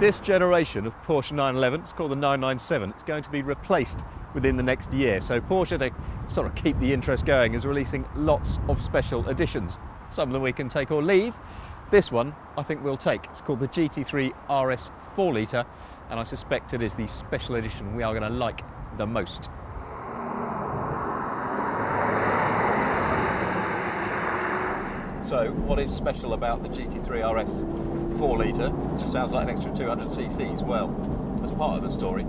this generation of Porsche 911, it's called the 997, it's going to be replaced within the next year. So Porsche, to sort of keep the interest going, is releasing lots of special editions. Some of them we can take or leave. This one I think we'll take. It's called the GT3 RS 4 litre, and I suspect it is the special edition we are going to like the most. So what is special about the GT3 RS 4 litre? Just sounds like an extra 200 cc's. Well, as part of the story,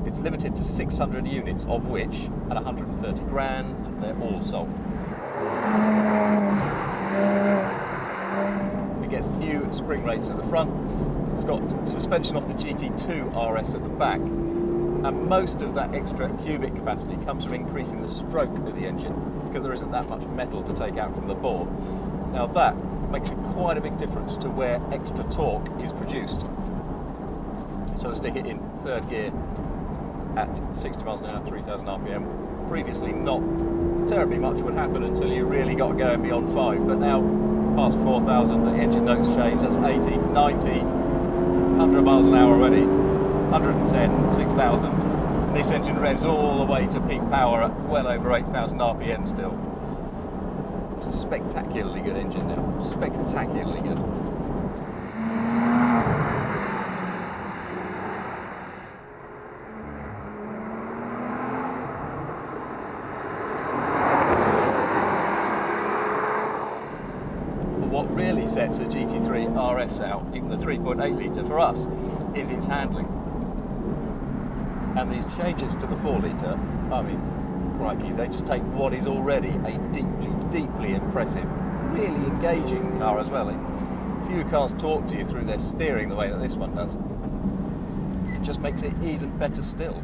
it's limited to 600 units, of which at 130 grand they're all sold. It gets new spring rates at the front, it's got suspension off the GT2 RS at the back, and most of that extra cubic capacity comes from increasing the stroke of the engine, because there isn't that much metal to take out from the bore. Now that makes quite a big difference to where extra torque is produced. So I stick it in third gear at 60 miles an hour, 3,000 RPM. Previously not terribly much would happen until you really got going beyond 5, but now past 4,000 the engine notes change. That's 80, 90, 100 miles an hour already, 110, 6,000. This engine revs all the way to peak power at well over 8,000 RPM still. It's a spectacularly good engine now, spectacularly good. What really sets a GT3 RS out, even the 3.8 litre for us, is its handling. And these changes to the 4 litre, I mean, crikey, they just take what is already a deeply impressive, really engaging car as well. Few cars talk to you through their steering the way that this one does. It just makes it even better still.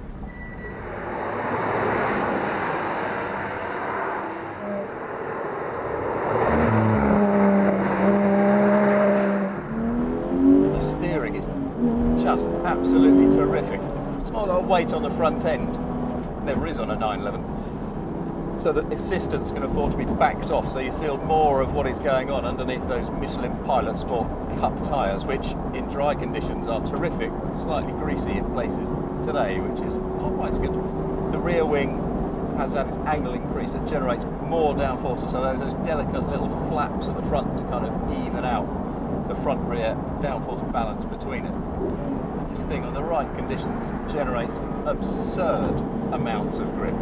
The steering is just absolutely terrific. It's not a lot of weight on the front end, never is on a 911. So that assistance can afford to be backed off, so you feel more of what is going on underneath those Michelin Pilot Sport Cup tyres, which in dry conditions are terrific, but slightly greasy in places today, which is not quite so good. The rear wing has had its angle increase that generates more downforce, so there's those delicate little flaps at the front to kind of even out the front-rear downforce balance between it. This thing on the right conditions generates absurd amounts of grip.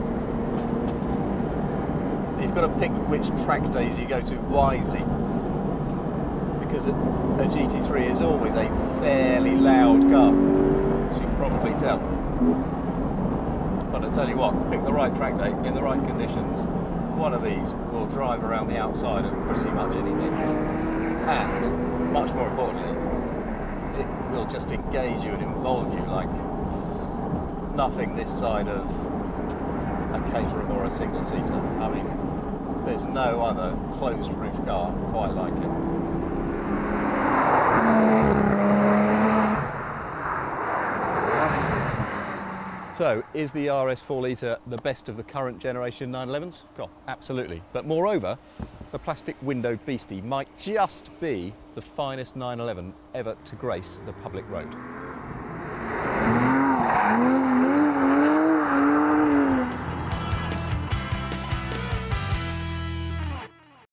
You've got to pick which track days you go to wisely, because a GT3 is always a fairly loud car, as you can probably tell. But I tell you what, pick the right track day in the right conditions, one of these will drive around the outside of pretty much anything, and much more importantly, it will just engage you and involve you like nothing this side of a Caterham or a single-seater. I mean, there's no other closed roof car quite like it. So, is the RS 4 litre the best of the current generation 911s? God, absolutely. But moreover, the plastic window beastie might just be the finest 911 ever to grace the public road.